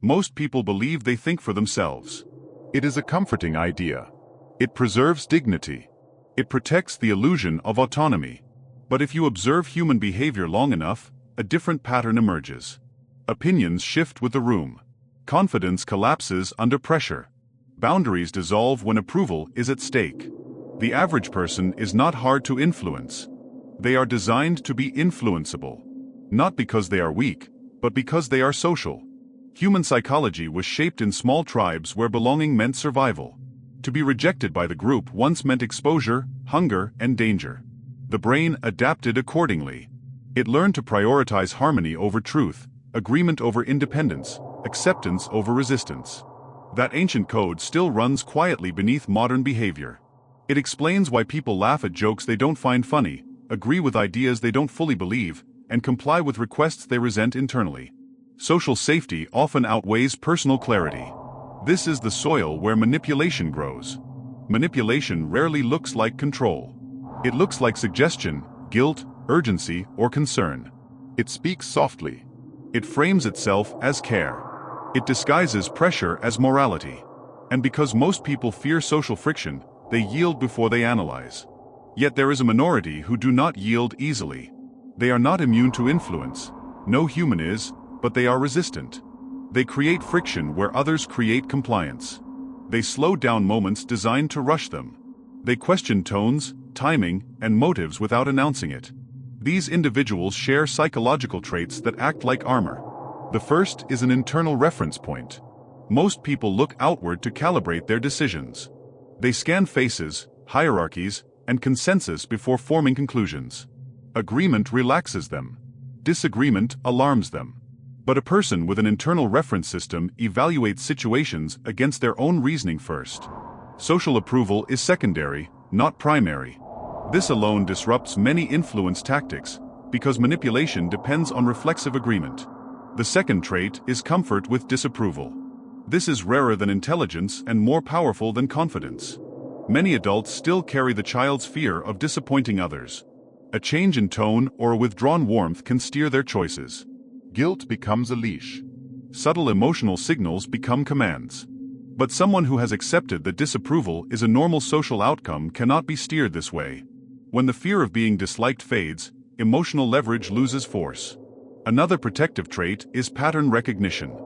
Most people believe they think for themselves. It is a comforting idea. It preserves dignity. It protects the illusion of autonomy. But if you observe human behavior long enough, a different pattern emerges. Opinions shift with the room. Confidence collapses under pressure. Boundaries dissolve when approval is at stake. The average person is not hard to influence. They are designed to be influenceable. Not because they are weak, but because they are social. Human psychology was shaped in small tribes where belonging meant survival. To be rejected by the group once meant exposure, hunger, and danger. The brain adapted accordingly. It learned to prioritize harmony over truth, agreement over independence, acceptance over resistance. That ancient code still runs quietly beneath modern behavior. It explains why people laugh at jokes they don't find funny, agree with ideas they don't fully believe, and comply with requests they resent internally. Social safety often outweighs personal clarity. This is the soil where manipulation grows. Manipulation rarely looks like control. It looks like suggestion, guilt, urgency, or concern. It speaks softly. It frames itself as care. It disguises pressure as morality. And because most people fear social friction, they yield before they analyze. Yet there is a minority who do not yield easily. They are not immune to influence. No human is, but they are resistant. They create friction where others create compliance. They slow down moments designed to rush them. They question tones, timing, and motives without announcing it. These individuals share psychological traits that act like armor. The first is an internal reference point. Most people look outward to calibrate their decisions. They scan faces, hierarchies, and consensus before forming conclusions. Agreement relaxes them. Disagreement alarms them. But a person with an internal reference system evaluates situations against their own reasoning first. Social approval is secondary, not primary. This alone disrupts many influence tactics, because manipulation depends on reflexive agreement. The second trait is comfort with disapproval. This is rarer than intelligence and more powerful than confidence. Many adults still carry the child's fear of disappointing others. A change in tone or a withdrawn warmth can steer their choices. Guilt becomes a leash. Subtle emotional signals become commands. But someone who has accepted that disapproval is a normal social outcome cannot be steered this way. When the fear of being disliked fades, emotional leverage loses force. Another protective trait is pattern recognition.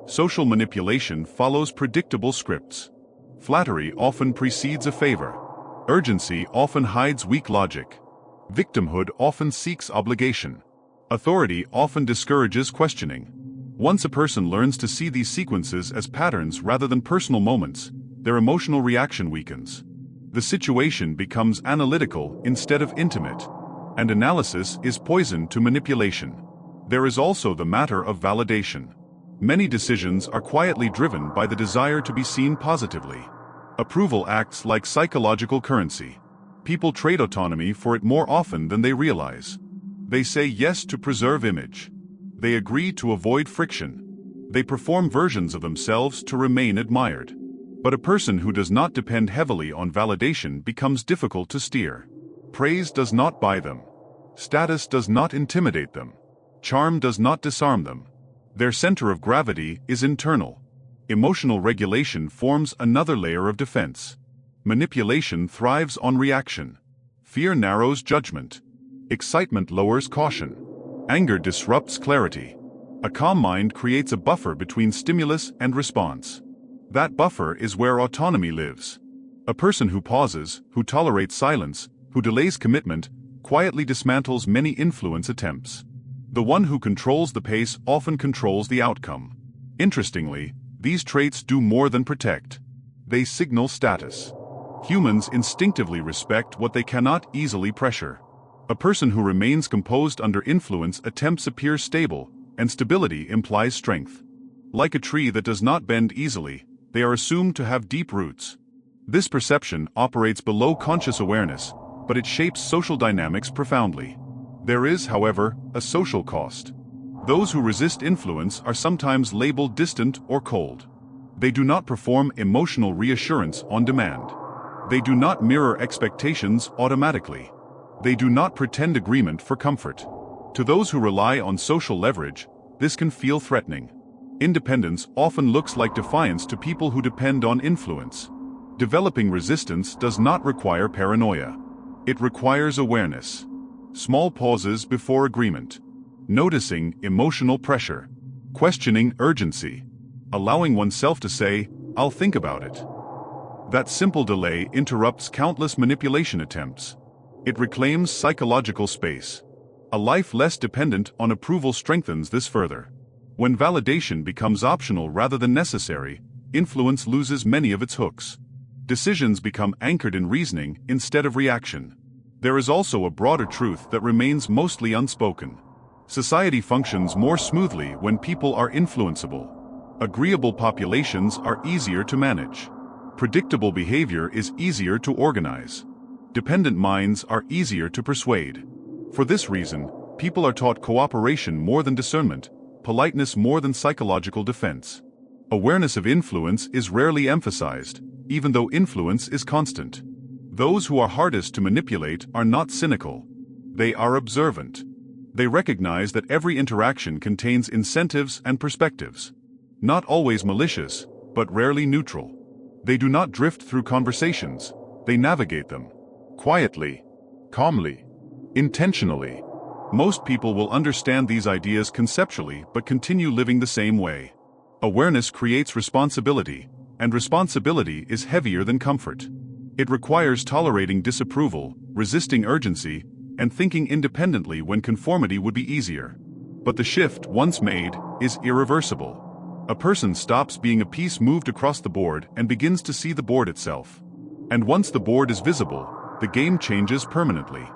Social manipulation follows predictable scripts. Flattery often precedes a favor. Urgency often hides weak logic. Victimhood often seeks obligation. Authority often discourages questioning. Once a person learns to see these sequences as patterns rather than personal moments, their emotional reaction weakens. The situation becomes analytical instead of intimate, and analysis is poison to manipulation. There is also the matter of validation. Many decisions are quietly driven by the desire to be seen positively. Approval acts like psychological currency. People trade autonomy for it more often than they realize. They say yes to preserve image. They agree to avoid friction. They perform versions of themselves to remain admired. But a person who does not depend heavily on validation becomes difficult to steer. Praise does not buy them. Status does not intimidate them. Charm does not disarm them. Their center of gravity is internal. Emotional regulation forms another layer of defense. Manipulation thrives on reaction. Fear narrows judgment. Excitement lowers caution. Anger disrupts clarity. A calm mind creates a buffer between stimulus and response. That buffer is where autonomy lives. A person who pauses, who tolerates silence, who delays commitment, quietly dismantles many influence attempts. The one who controls the pace often controls the outcome. Interestingly, these traits do more than protect. They signal status. Humans instinctively respect what they cannot easily pressure. A person who remains composed under influence attempts appear stable, and stability implies strength. Like a tree that does not bend easily, they are assumed to have deep roots. This perception operates below conscious awareness, but it shapes social dynamics profoundly. There is, however, a social cost. Those who resist influence are sometimes labeled distant or cold. They do not perform emotional reassurance on demand. They do not mirror expectations automatically. They do not pretend agreement for comfort. To those who rely on social leverage, this can feel threatening. Independence often looks like defiance to people who depend on influence. Developing resistance does not require paranoia. It requires awareness. Small pauses before agreement. Noticing emotional pressure. Questioning urgency. Allowing oneself to say, "I'll think about it." That simple delay interrupts countless manipulation attempts. It reclaims psychological space. A life less dependent on approval strengthens this further. When validation becomes optional rather than necessary, influence loses many of its hooks. Decisions become anchored in reasoning instead of reaction. There is also a broader truth that remains mostly unspoken. Society functions more smoothly when people are influenceable. Agreeable populations are easier to manage. Predictable behavior is easier to organize. Dependent minds are easier to persuade. For this reason, people are taught cooperation more than discernment, politeness more than psychological defense. Awareness of influence is rarely emphasized, even though influence is constant. Those who are hardest to manipulate are not cynical. They are observant. They recognize that every interaction contains incentives and perspectives. Not always malicious, but rarely neutral. They do not drift through conversations, they navigate them. Quietly, calmly, intentionally. Most people will understand these ideas conceptually but continue living the same way. Awareness creates responsibility, and responsibility is heavier than comfort. It requires tolerating disapproval, resisting urgency, and thinking independently when conformity would be easier. But the shift, once made, is irreversible. A person stops being a piece moved across the board and begins to see the board itself. And once the board is visible, the game changes permanently.